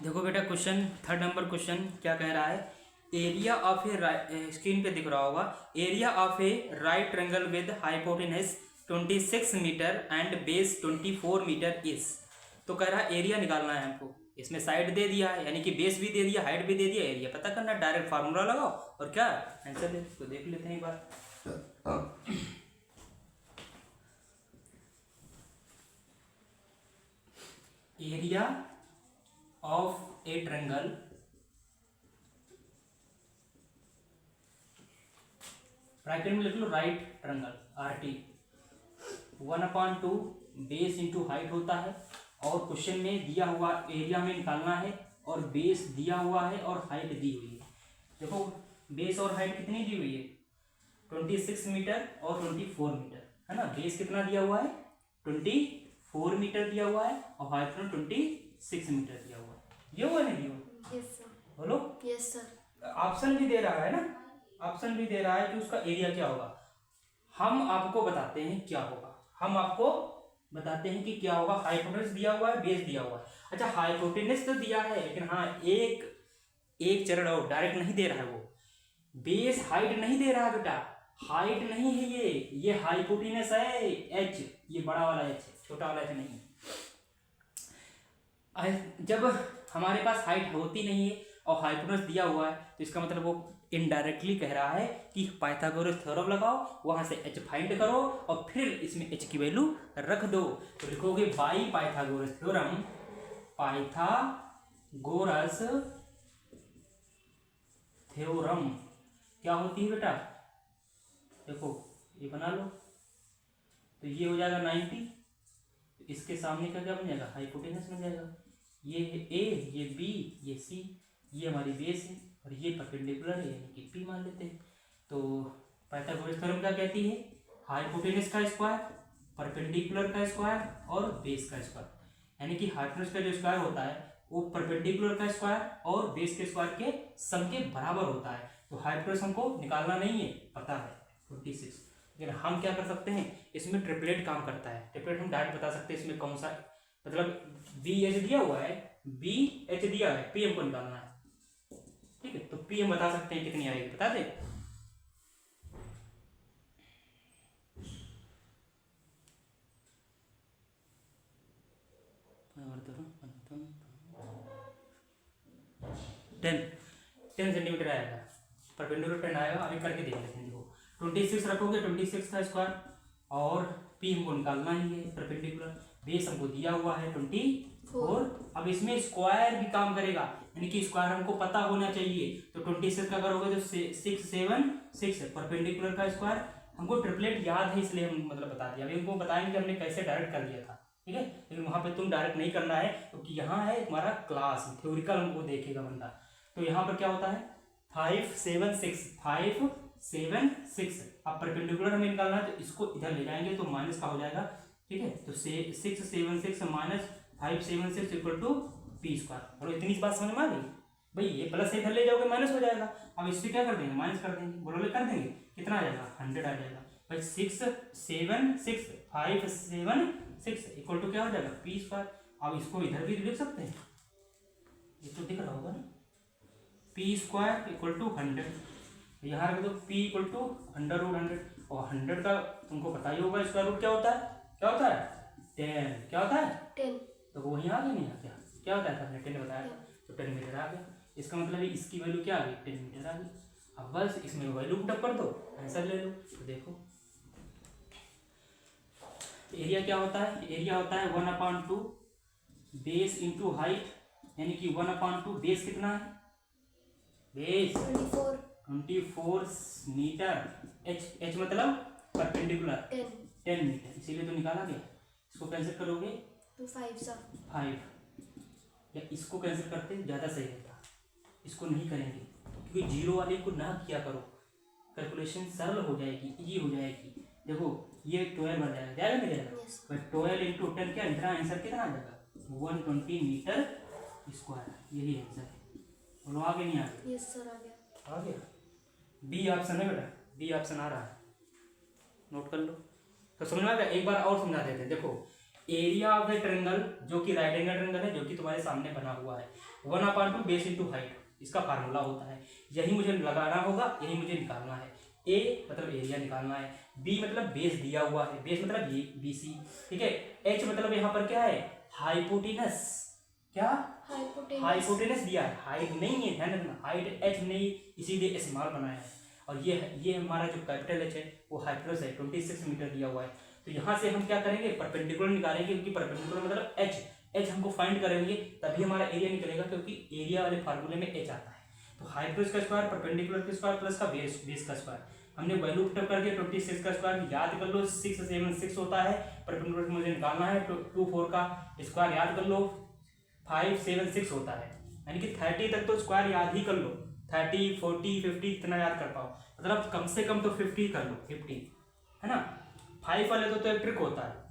देखो बेटा question 3rd number question क्या कह रहा है। एरिया ऑफ ए स्क्रीन पे दिख रहा होगा। Area of a right triangle with hypotenuse 26 metre and base 24 metre is. तो कह रहा है एरिया निकालना है हमको। इसमें साइड दे दिया है, यानी कि बेस भी दे दिया, हाइट भी दे दिया, एरिया पता करना। डायरेक्ट फार्मूला लगाओ और क्या आंसर दे। तो देख लेते हैं एक बार। Area of A triangle bracket में लिख लो right triangle RT 1/2 base into height होता है। और क्वेश्चन में दिया हुआ एरिया में निकालना है और बेस दिया हुआ है और हाइट दी हुई है। देखो बेस और हाइट कितनी दी हुई है, 26 मीटर और 24 मीटर है ना। बेस कितना दिया हुआ है, 24 मीटर दिया हुआ है और हाइट में 26 मीटर दिया हुआ है। ये हुआ नहीं हुआ? Yes sir. बोलो। Yes sir. ऑप्शन भी दे रहा है ना, ऑप्शन भी दे रहा है कि उसका एरिया क्या होगा। हम आपको बताते हैं क्या होगा, हम आपको बताते हैं कि क्या होगा। हाइपोटेनस दिया हुआ है, बेस दिया हुआ है। अच्छा हाइपोटेनस तो दिया है, लेकिन हाँ एक चरण और डायरेक्ट नहीं दे रहा है वो। बेस हाइट नहीं दे रहा बेटा, हाइट नहीं है ये हाइपोटेनस है H, ये बड़ा वाला H, छोटा वाला H नहीं। जब हमारे पास हाइट होती नहीं है और हाइपोटेनस दिया हुआ है, तो इसका मतलब वो इनडायरेक्टली कह रहा है कि पाइथागोरस थ्योरम लगाओ, वहां से H फाइंड करो और फिर इसमें H की वैल्यू रख दो। तो लिखोगे by Pythagoras theorem, Pythagoras theorem क्या होती है बेटा, देखो ये बना लो। तो ये हो जाएगा 90, तो इसके सामने का क्या बन जाएगा, हाइपोटेनस बन जाएगा। ये है A, ये B, ये C, ये हमारी बेस है और ये परपेंडिकुलर है, यानी कि P मान लेते हैं। तो पाइथागोरस थ्योरम क्या कहती है, हाइपोटेनस का स्क्वायर, परपेंडिकुलर का स्क्वायर और बेस का स्क्वायर, यानी कि हाइपोटेनस का जो स्क्वायर होता है वो परपेंडिकुलर का स्क्वायर और बेस के स्क्वायर के सम के बराबर होता है। तो हाइपोटेनस हमको निकालना नहीं है, पता है 26, लेकिन हम क्या कर सकते हैं, इसमें ट्रिपलेट काम करता है। ट्रिपलेट हम डायरेक्ट बता सकते हैं इसमें कौन सा, मतलब BH दिया हुआ है, BH दिया है, P हमको निकालना है, ठीक है। तो P हम बता सकते हैं कितनी आएगी, बता दे। टेन सेंटीमीटर आएगा, परपेंडिकुलर 10 आएगा। अभी करके देख लेते हैं। देखो 26 रखोगे, 26 का स्क्वायर और P हमको निकालना ही है, परपेंडिकुलर। बेस हमको दिया हुआ है 24। अब इसमें स्क्वायर भी काम करेगा, यानी कि स्क्वायर हमको पता होना चाहिए। तो 26 का करोगे तो 6 7 6 परपेंडिकुलर का स्क्वायर। हमको ट्रिपलेट याद है इसलिए हम मतलब बता दिया। अभी हमको बताएंगे कि हमने कैसे डायरेक्ट कर लिया था, ठीक है। लेकिन वहां पे तुम डायरेक्ट नहीं करना है, क्योंकि यहाँ है तुम्हारा क्लास, थ्योरिकल हमको देखेगा बंदा। तो यहाँ पर क्या होता है 5 7 6 अब परपेंडिकुलर हमें निकालना है, तो इसको इधर ले जाएंगे तो माइनस का हो जाएगा, ठीक है। तो 6 7 6 minus 5 7 6 equal to P square. और इतनी बात समझ में आ गई भाई। ये प्लस से इधर ले जाओगे माइनस हो जाएगा। अब इससे क्या कर देंगे, माइनस कर देंगे, बोलोगे कर देंगे, कितना आ जाएगा 100 आ जाएगा भाई। 6 7 6 5 7 6 इक्वल टू क्या हो जाएगा P स्क्वायर। अब इसको इधर भी लिख सकते हैं, ये तो दिख रहा होगा ना, P स्क्वायर इक्वल टू 100। यहाँ रख दो P इक्वल टू √100। और 100 का तुमको पता ही होगा स्क्वायर रूट क्या होता है, क्या होता है 10, क्या होता है 10। तो वो वहीं आ गया, नहीं आ गया, क्या होता है 10 बताया था, तो 10 मीटर आ गया। इसका मतलब है इसकी वैल्यू क्या आ गई, 10 मीटर आ गई। अब बस इसमें वैल्यू पुटअप कर दो, आंसर ले लो। तो देखो एरिया क्या होता है, एरिया होता है 1/2 बेस इंटू हाइट, यानी कि 1/2 बेस कितना है, बेस 24 मीटर, H मतलब परपेंडिकुलर 10 मीटर, इसीलिए तो निकाला गया। इसको कैंसिल करोगे तो 5 5, या इसको कैंसिल करते ज़्यादा सही रहता। इसको नहीं करेंगे क्योंकि जीरो वाले को ना किया करो, कैलकुलेशन सरल हो जाएगी, इजी हो जाएगी। देखो ये 12 बन जाएगा, जाएगा नहीं जाएगा, बट 12 इंटू 10 क्या इतना आंसर कितना आ जाएगा 120 मीटर स्क्वायर, यही आंसर है। बोलो आगे नहीं आगे, यस सर आ गया। आ गया। बी ऑप्शन है बेटा, बी ऑप्शन आ रहा है, नोट कर लो। तो समझ में आ गया। एक बार और समझा देते हैं। देखो एरिया ऑफ द ट्रायंगल जो कि राइट एंगल ट्रायंगल है, जो कि तुम्हारे सामने बना हुआ है, 1/2 बेस इंटू हाइट, इसका फार्मूला होता है। यही मुझे लगाना होगा, यही मुझे निकालना है। ए मतलब एरिया निकालना है, बी मतलब बेस दिया हुआ है, बेस मतलब ये BC, ठीक है। एच मतलब यहाँ पर क्या है, हाइपोटेनस, क्या हाइपोटेनस दिया है, हाइट नहीं है, ध्यान रखना, हाइट एच नहीं, इसीलिए स्मॉल बनाया है। और ये हमारा जो कैपिटल एच है वो हाइपोटेनस है, 26 मीटर दिया हुआ है। तो यहाँ से हम क्या करेंगे, परपेंडिकुलर निकालेंगे, क्योंकि परपेंडिकुलर मतलब एच हमको फाइंड करेंगे, तभी हमारा एरिया निकलेगा, क्योंकि एरिया वाले फार्मूले में एच आता है। तो हाइपोटेनस का स्क्वायर, परपेंडिकुलर का स्क्वायर प्लस का बेस का स्क्वायर, हमने वैल्यू पुट कर दिया। 26 का स्क्वायर याद कर लो, 676 होता है, परपेंडिकुलर मुझे निकालना है, तो 24 का स्क्वायर याद कर लो, 576 होता है, यानी कि 30 तक तो स्क्वायर याद ही कर लो, 30 40 50 इतना याद कर पाओ, मतलब कम से कम तो 50 कर लो, 50 है ना। 5 वाले तो एक ट्रिक होता है,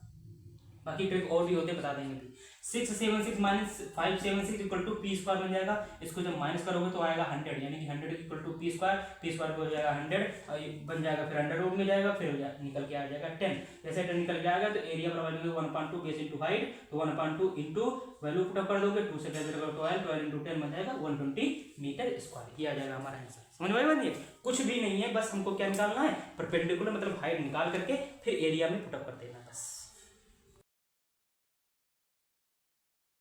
बाकी ट्रिक और भी होते हैं, बता देंगे। 676 minus 576 equal to P square बन जाएगा। इसको जब माइनस करोगे तो आएगा 100, यानी कि 100 इक्वल टू पी स्क्वायर हो जाएगा 100, और ये बन जाएगा, फिर 100 रूट में जाएगा, फिर निकल के आ जाएगा 10। जैसे 10 निकल के आएगा तो एरिया बराबर 1/2 बेस इंटू हाइट, तो 1/2 इंटू वैल्यू पुटअप कर दोगे, 2 से कैंसिल करो 12 इंटू 10 बन जाएगा 120 मीटर स्क्वायर। ये आ जाएगा हमारा आंसर। समझ में आई बात? कुछ भी नहीं है, बस हमको क्या निकालना है, परपेंडिकुलर मतलब हाइट निकाल करके फिर एरिया में पुटअप कर देना बस।